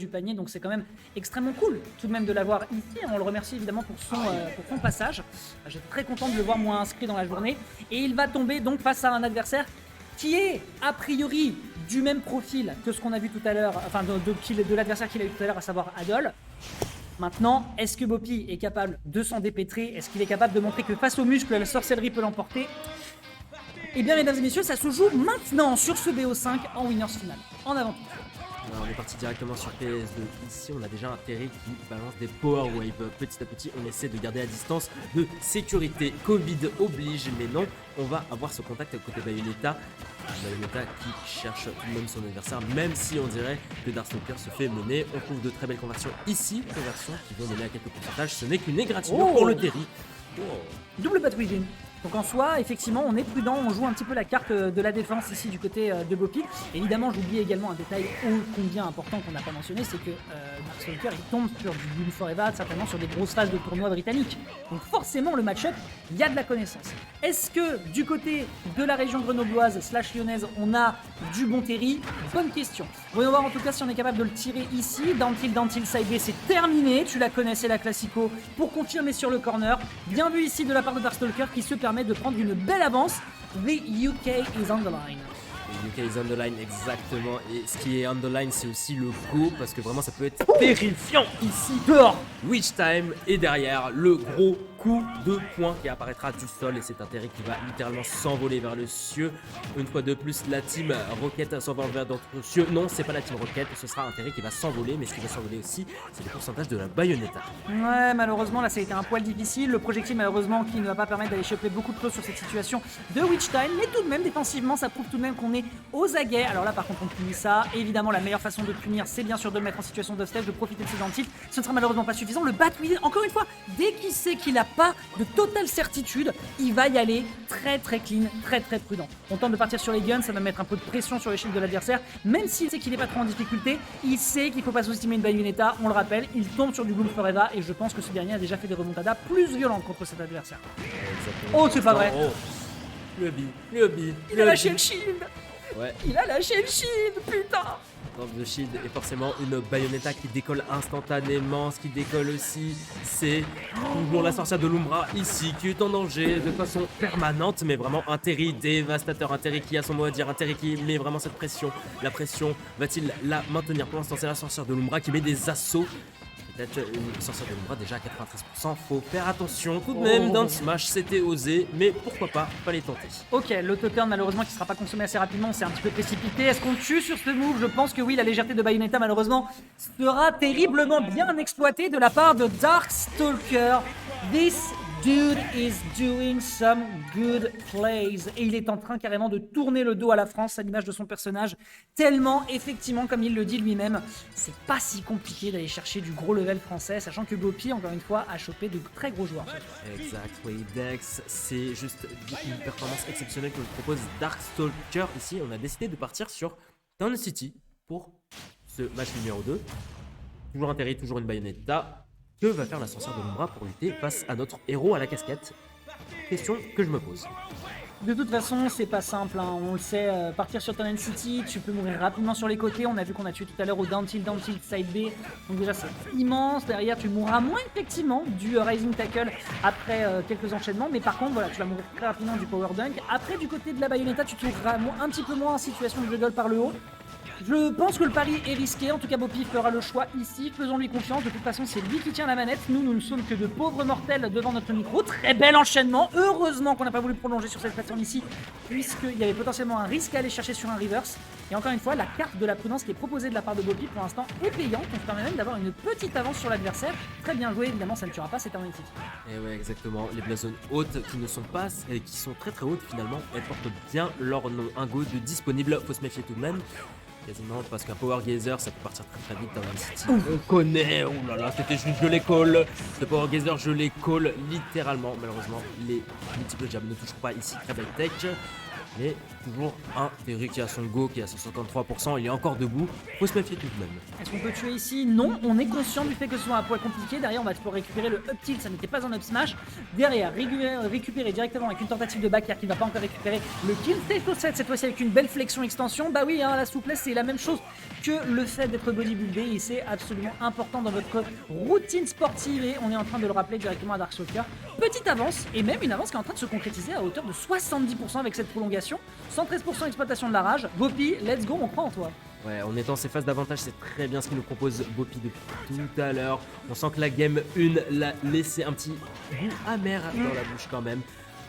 du panier, donc c'est quand même extrêmement cool tout de même de l'avoir ici. On le remercie évidemment pour son passage. J'étais très content de le voir moins inscrit dans la journée. Et il va tomber donc face à un adversaire qui est a priori du même profil que ce qu'on a vu tout à l'heure, enfin de l'adversaire qu'il a eu tout à l'heure, à savoir Adol. Maintenant, est-ce que Bopi est capable de s'en dépêtrer? Est-ce qu'il est capable de montrer que face aux muscles, la sorcellerie peut l'emporter? Eh bien, mesdames et messieurs, ça se joue maintenant sur ce BO5 en winners final. En avant. Alors, on est parti directement sur PS2. Ici, on a déjà un Terry qui balance des power waves. Petit à petit, on essaie de garder la distance de sécurité. Covid oblige, mais non, on va avoir ce contact côté Bayonetta. Bayonetta qui cherche tout de même son adversaire, même si on dirait que Darkstalker se fait mener. On trouve de très belles conversions ici, conversions qui vont mener à quelques pourcentages. Ce n'est qu'une égratignure pour le Terry. Double bat within. Donc en soi, effectivement, on est prudent, on joue un petit peu la carte de la défense ici du côté de Bopi. Évidemment, j'oublie également un détail ô combien important qu'on n'a pas mentionné, c'est que Darkstalker il tombe sur du Bloom Forever, certainement sur des grosses phases de tournoi britanniques. Donc forcément, le match-up, il y a de la connaissance. Est-ce que du côté de la région grenobloise / lyonnaise, on a du bon Terry? Bonne question. Voyons voir en tout cas si on est capable de le tirer ici. Down tilt, side B, c'est terminé. Tu la connais, c'est la classico pour confirmer sur le corner. Bien vu ici de la part de Darkstalker qui se permet de prendre une belle avance. The UK is on the line. UK is on the line, exactement. Et ce qui est on the line, c'est aussi le go, parce que vraiment ça peut être terrifiant ici. Dehors. Witch Time, et derrière le gros coup de poing qui apparaîtra du sol, et c'est un Terry qui va littéralement s'envoler vers le cieux. Une fois de plus, la team Rocket s'envole vers d'autres cieux. Non, c'est pas la team Rocket, ce sera un Terry qui va s'envoler, mais ce qui va s'envoler aussi, c'est le pourcentage de la Bayonetta. Ouais, malheureusement, là, ça a été un poil difficile. Le projectile, malheureusement, qui ne va pas permettre d'aller choper beaucoup de choses sur cette situation de Witch Time. Mais tout de même, défensivement, ça prouve tout de même qu'on est aux aguets. Alors là, par contre, on punit ça. Évidemment, la meilleure façon de punir, c'est bien sûr de le mettre en situation d'hostage, de profiter de ses dentilles. Ce ne sera malheureusement pas suffisant. Le bat within, encore une fois, dès qu'il sait qu'il n'a pas de totale certitude, il va y aller très clean, très prudent. On tente de partir sur les guns, ça va mettre un peu de pression sur les shields de l'adversaire. Même s'il sait qu'il n'est pas trop en difficulté, il sait qu'il ne faut pas sous-estimer une Bayonetta. On le rappelle, il tombe sur du Bloom Forever et je pense que ce dernier a déjà fait des remontadas plus violentes contre cet adversaire. Exactement. Oh, c'est pas vrai. Oh. Le hobby. Il a lâché le shield. Ouais. Il a lâché le shield, putain. Dans le shield, et forcément une Bayonetta qui décolle instantanément. Ce qui décolle aussi, c'est toujours la sorcière de l'Umbra ici qui est en danger de façon permanente, mais vraiment un Terry dévastateur, un Terry qui a son mot à dire, un Terry qui met vraiment cette pression. La pression, va-t-il la maintenir? Pour l'instant, c'est la sorcière de l'Umbra qui met des assauts. Peut-être une sorcière de l'Umbra déjà à 93%, faut faire attention tout de même. Dans le smash, c'était osé, mais pourquoi pas, fallait tenter. Ok, l'auto-turn malheureusement qui sera pas consommé assez rapidement, c'est un petit peu précipité. Est-ce qu'on tue sur ce move? Je pense que oui, la légèreté de Bayonetta malheureusement sera terriblement bien exploitée de la part de Darkstalker. This dude is doing some good plays. Et il est en train carrément de tourner le dos à la France à l'image de son personnage. Tellement, effectivement, comme il le dit lui-même, c'est pas si compliqué d'aller chercher du gros level français, sachant que Bopi, encore une fois, a chopé de très gros joueurs. Exact, oui, Dex, c'est juste une performance exceptionnelle que nous propose Darkstalker. Ici, on a décidé de partir sur Town City pour ce match numéro 2. Toujours un Terry, toujours une Bayonetta. Que va faire la sorcière de l'Umbra pour lutter face à notre héros à la casquette? Question que je me pose. De toute façon, c'est pas simple, hein. On le sait, partir sur Town City, tu peux mourir rapidement sur les côtés. On a vu qu'on a tué tout à l'heure au down tilt, side B. Donc déjà, c'est immense. Derrière, tu mourras moins effectivement du Rising Tackle après quelques enchaînements. Mais par contre, voilà, tu vas mourir très rapidement du Power Dunk. Après, du côté de la Bayonetta, tu trouveras un petit peu moins en situation de juggle par le haut. Je pense que le pari est risqué, en tout cas Bopi fera le choix ici, faisons-lui confiance, de toute façon c'est lui qui tient la manette, nous ne sommes que de pauvres mortels devant notre micro, très bel enchaînement, heureusement qu'on n'a pas voulu prolonger sur cette plateforme ici, puisqu'il y avait potentiellement un risque à aller chercher sur un reverse, et encore une fois la carte de la prudence qui est proposée de la part de Bopi pour l'instant est payante, on se permet même d'avoir une petite avance sur l'adversaire, très bien joué, évidemment ça ne tuera pas cette Town City. Et ouais, exactement, les blazones hautes qui ne sont pas, qui sont très hautes finalement, elles portent bien leur nom, un go de disponible, faut se méfier tout de même. Quasiment parce qu'un Power Gazer ça peut partir très vite dans la City. On connaît, oh là là, c'était juste je les call. Ce Power Gazer je les call littéralement. Malheureusement les multiples jabs ne toucheront pas ici. Très belle tech. Mais toujours un Terry qui a son go, qui est à 153%, il est encore debout. Faut se méfier tout de même. Est-ce qu'on peut tuer ici? Non, on est conscient du fait que ce soit un poil compliqué. Derrière, on va pouvoir récupérer le up tilt, ça n'était pas un up smash. Derrière, récupérer directement avec une tentative de back qui ne va pas encore récupérer le kill. Teto 7, cette fois-ci avec une belle flexion extension. Bah oui, hein, la souplesse, c'est la même chose que le fait d'être bodybuildé et c'est absolument important dans votre routine sportive. Et on est en train de le rappeler directement à Darkstalker. Petite avance, et même une avance qui est en train de se concrétiser à hauteur de 70% avec cette prolongation. 113% exploitation de la rage. Bopi, let's go, on croit en toi. Ouais, en étant ces phases d'avantage, c'est très bien ce qu'il nous propose Bopi depuis tout à l'heure. On sent que la game 1 l'a laissé un petit goût amer dans la bouche quand même.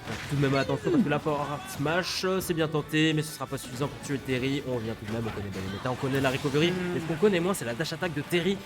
Donc, tout de même attention parce que la Power Art Smash, c'est bien tenté, mais ce sera pas suffisant pour tuer Terry. On revient tout de même, on connaît Bayonetta, on connaît la recovery. Mais ce qu'on connaît moins, c'est la dash attack de Terry.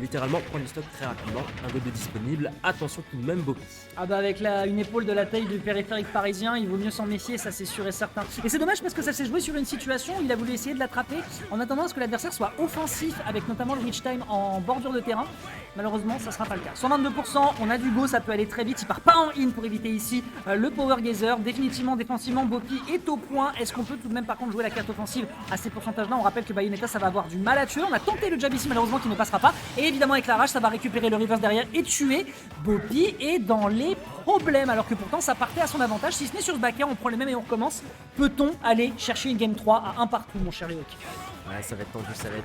Littéralement prendre du stock très rapidement, un go de disponible, attention tout de même Bopi. Ah bah avec une épaule de la taille du périphérique parisien, il vaut mieux s'en méfier, ça c'est sûr et certain. Et c'est dommage parce que ça s'est joué sur une situation où il a voulu essayer de l'attraper en attendant à ce que l'adversaire soit offensif avec notamment le reach time en bordure de terrain. Malheureusement ça sera pas le cas. 122%, on a du go, ça peut aller très vite, il part pas en in pour éviter ici le power gazer. Définitivement, défensivement, Bopi est au point. Est-ce qu'on peut tout de même par contre jouer la carte offensive à ces pourcentages là? On rappelle que Bayonetta ça va avoir du mal à tuer. On a tenté le jab ici malheureusement qui ne passera pas. Et évidemment avec la rage ça va récupérer le reverse derrière et tuer. Bopi est dans les problèmes alors que pourtant ça partait à son avantage. Si ce n'est sur ce back air, on prend les mêmes et on recommence. Peut-on aller chercher une game 3 à un partout mon cher Léoc? Ouais, ça va être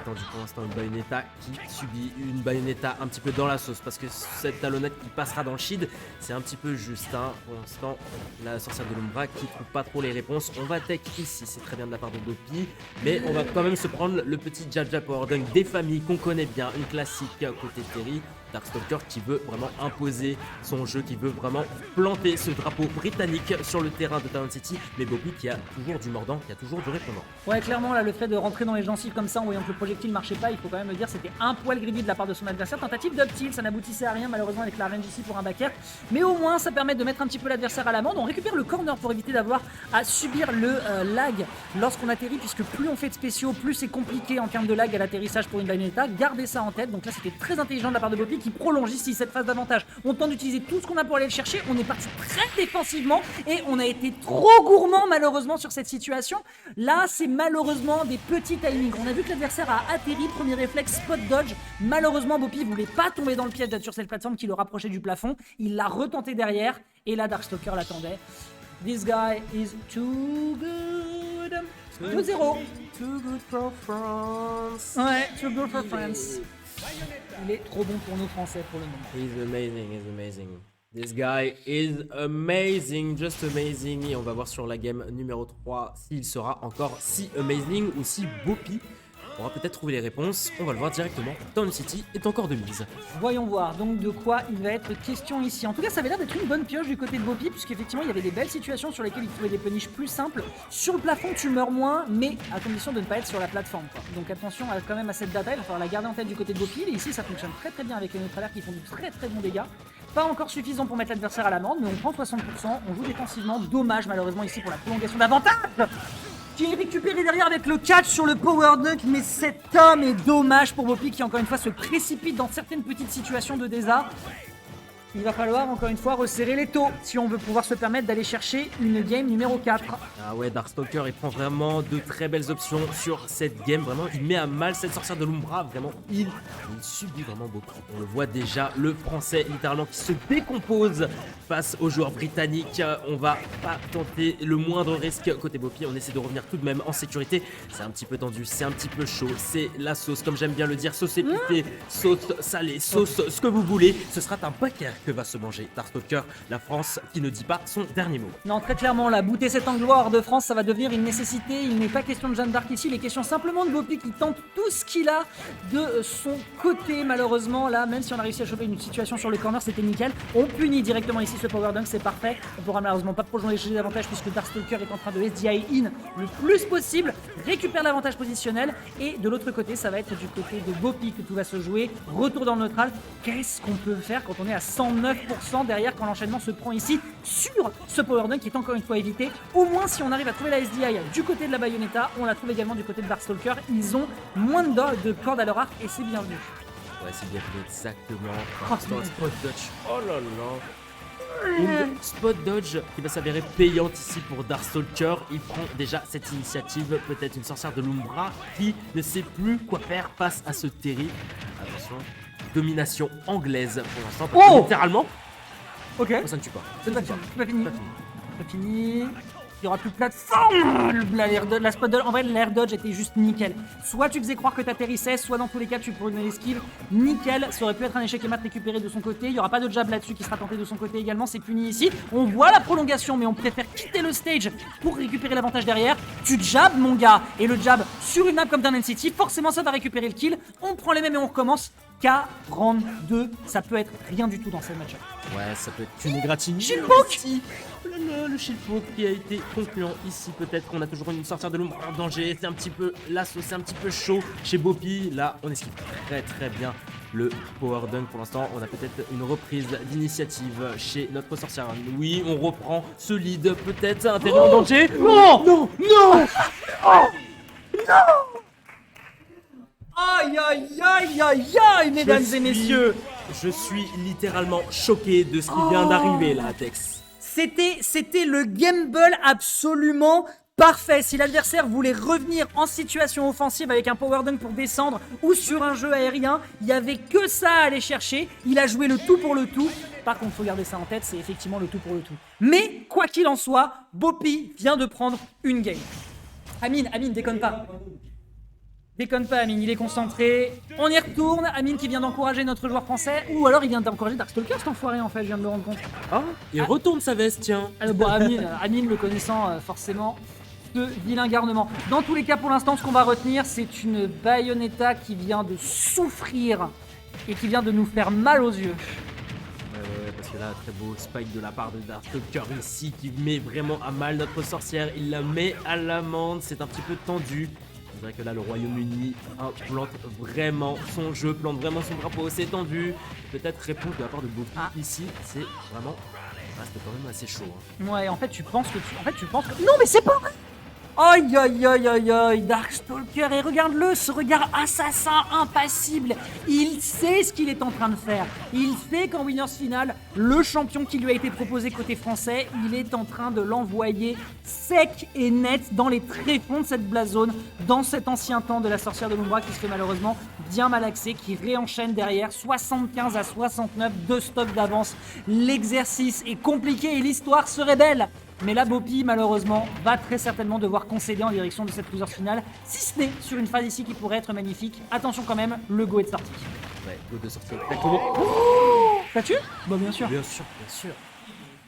tendu pour l'instant. Une Bayonetta qui subit une Bayonetta un petit peu dans la sauce parce que cette talonnette qui passera dans le shield, c'est un petit peu juste. Hein. Pour l'instant, la sorcière de l'Umbra qui trouve pas trop les réponses. On va tech ici, c'est très bien de la part de Bopi, mais on va quand même se prendre le petit Jaja Power Dunk des familles qu'on connaît bien, une classique côté Terry. Darkstalker qui veut vraiment imposer son jeu, qui veut vraiment planter ce drapeau britannique sur le terrain de Town City, mais Bopi qui a toujours du mordant, qui a toujours du répondant. Ouais, clairement, là, le fait de rentrer dans les gencives comme ça en voyant que le projectile marchait pas, il faut quand même le dire, c'était un poil greedy de la part de son adversaire. Tentative d'up tilt, ça n'aboutissait à rien malheureusement avec la range ici pour un back air, mais au moins ça permet de mettre un petit peu l'adversaire à l'amende. On récupère le corner pour éviter d'avoir à subir le lag lorsqu'on atterrit, puisque plus on fait de spéciaux, plus c'est compliqué en termes de lag à l'atterrissage pour une Bayonetta. Gardez ça en tête, donc là c'était très intelligent de la part de Bopi qui prolonge ici cette phase d'avantage. On tente d'utiliser tout ce qu'on a pour aller le chercher, on est parti très défensivement et on a été trop gourmand malheureusement sur cette situation. Là c'est malheureusement des petits timings. On a vu que l'adversaire a atterri, premier réflexe spot dodge. Malheureusement Bopi voulait pas tomber dans le piège d'être sur cette plateforme qui le rapprochait du plafond. Il l'a retenté derrière et là Darkstalker l'attendait. This guy is too good. 2-0. Too good for France. Ouais, too good for France. Il est trop bon pour nous Français pour le moment. He's amazing, he's amazing. This guy is amazing, just amazing. Et on va voir sur la game numéro 3 s'il sera encore si amazing ou si Bopi on va peut-être trouver les réponses. On va le voir directement. Town City est encore de mise. Voyons voir donc de quoi il va être question ici. En tout cas, ça avait l'air d'être une bonne pioche du côté de Bopi, puisqu'effectivement, il y avait des belles situations sur lesquelles il trouvait des punishes plus simples. Sur le plafond, tu meurs moins, mais à condition de ne pas être sur la plateforme, quoi. Donc attention quand même à cette data, il va falloir la garder en tête du côté de Bopi. Et ici, ça fonctionne très très bien avec les neutralaires qui font du très très bon dégâts. Pas encore suffisant pour mettre l'adversaire à l'amende, mais on prend 60%, on joue défensivement. Dommage malheureusement ici pour la prolongation d'avantage qui est récupéré derrière avec le catch sur le power dunk, mais cet homme est dommage pour Bopi qui encore une fois se précipite dans certaines petites situations de désastre. Il va falloir encore une fois resserrer les taux si on veut pouvoir se permettre d'aller chercher une game numéro 4. Ah ouais, Darkstalker il prend vraiment de très belles options sur cette game. Vraiment, il met à mal cette sorcière de l'Umbra. Vraiment, il subit vraiment beaucoup. On le voit déjà, le français littéralement qui se décompose face aux joueurs britanniques. On va pas tenter le moindre risque côté Bopi. On essaie de revenir tout de même en sécurité. C'est un petit peu tendu, c'est un petit peu chaud. C'est la sauce, comme j'aime bien le dire. Sauce épicée, sauce salée, sauce ce que vous voulez. Ce sera un paquet que va se manger Darkstalker, la France qui ne dit pas son dernier mot. Non, très clairement, là, bouter cet angle hors de France, ça va devenir une nécessité. Il n'est pas question de Jeanne d'Arc ici, il est question simplement de Bopi qui tente tout ce qu'il a de son côté. Malheureusement, là, même si on a réussi à choper une situation sur le corner, c'était nickel. On punit directement ici ce power dunk, c'est parfait. On pourra malheureusement pas prolonger l'avantage puisque Darkstalker est en train de SDI in le plus possible, récupère l'avantage positionnel. Et de l'autre côté, ça va être du côté de Bopi que tout va se jouer. Retour dans le neutral. Qu'est-ce qu'on peut faire quand on est à 109% derrière, quand l'enchaînement se prend ici sur ce power dunk qui est encore une fois évité. Au moins si on arrive à trouver la SDI du côté de la Bayonetta, on la trouve également du côté de Darkstalker. Ils ont moins de cordes à leur arc et c'est bienvenu. Ouais, c'est bienvenu exactement. Oh, Spot touch. Oh là là. Une spot dodge qui va s'avérer payante ici pour Darkstalker. Il prend déjà cette initiative, peut-être une sorcière de l'Umbra qui ne sait plus quoi faire face à ce Terry. Attention, domination anglaise pour l'instant. Parce que littéralement, Ok. ça ne tue pas. C'est pas Ça fini. ne tue C'est pas fini. pas. Pas fini. Pas fini. Il y aura plus de plateforme. La spot dodge, en vrai, l'air dodge était juste nickel. Soit tu faisais croire que t'atterrissais, soit dans tous les cas tu prenais l'esquive. Nickel. Ça aurait pu être un échec et mat récupéré de son côté. Il y aura pas de jab là-dessus qui sera tenté de son côté également. C'est puni ici. On voit la prolongation, mais on préfère quitter le stage pour récupérer l'avantage derrière. Tu jabs, mon gars, et le jab sur une map comme Dark City, forcément ça va récupérer le kill. On prend les mêmes et on recommence. K-42, ça peut être rien du tout dans cette match. Ouais, ça peut être une égratignure. Shieldpoke ici. Le shieldpoke qui a été concluant ici. Peut-être qu'on a toujours une sorcière de l'ombre en danger. C'est un petit peu l'assaut, c'est un petit peu chaud chez Boppy. Là, on esquive très bien le power dunk. Pour l'instant, on a peut-être une reprise d'initiative chez notre sorcière. Oui, on reprend ce lead. Peut-être un terrain en danger. Non, non, non. Aïe, aïe, aïe, aïe, aïe, mesdames et messieurs. Je suis littéralement choqué de ce qui vient d'arriver là, Tex. C'était le gamble absolument parfait. Si l'adversaire voulait revenir en situation offensive avec un power dunk pour descendre ou sur un jeu aérien, il n'y avait que ça à aller chercher. Il a joué le tout pour le tout. Par contre, faut garder ça en tête, c'est effectivement le tout pour le tout. Mais quoi qu'il en soit, Boppy vient de prendre une game. Amine, déconne pas. Déconne pas, Amine, il est concentré. On y retourne. Amine qui vient d'encourager notre joueur français. Ou alors il vient d'encourager Darkstalker, cet enfoiré en fait, je viens de me rendre compte. Ah, il retourne sa veste, tiens. Bon, Amine le connaissant forcément, ce vilain garnement. Dans tous les cas, pour l'instant, ce qu'on va retenir, c'est une Bayonetta qui vient de souffrir et qui vient de nous faire mal aux yeux. Ouais, parce que là, très beau spike de la part de Darkstalker ici qui met vraiment à mal notre sorcière. Il la met à l'amende, c'est un petit peu tendu. On dirait que là, le Royaume-Uni plante vraiment son jeu, plante vraiment son drapeau, c'est tendu. Peut-être réponse de la part de Boppy ici, c'est vraiment... reste quand même assez chaud. Ouais, en fait, tu penses que... Non, mais c'est pas vrai. Aïe, aïe, aïe, aïe, aïe, Darkstalker, et regarde-le, ce regard assassin impassible. Il sait ce qu'il est en train de faire. Il sait qu'en Winners Final, le champion qui lui a été proposé côté français, il est en train de l'envoyer sec et net dans les tréfonds de cette blasone, dans cet ancien temps de la sorcière de l'Umbra qui se fait malheureusement bien malaxer, qui réenchaîne derrière, 75 à 69, 2 stocks d'avance. L'exercice est compliqué et l'histoire serait belle. Mais là, Boppy, malheureusement, va très certainement devoir concéder en direction de cette losers finale, si ce n'est sur une phase ici qui pourrait être magnifique. Attention quand même, le go est de sortie. Ouais, go de sortie. T'as tué ? Bah bien sûr. Bien sûr, bien sûr.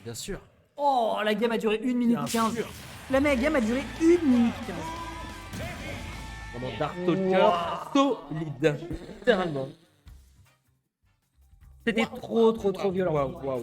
Bien sûr. Oh, la game a duré 1 minute Bien 15. sûr. La game a duré 1 minute 15. Vraiment Darkstalker solide. Littéralement. C'était trop violent. Waouh, waouh.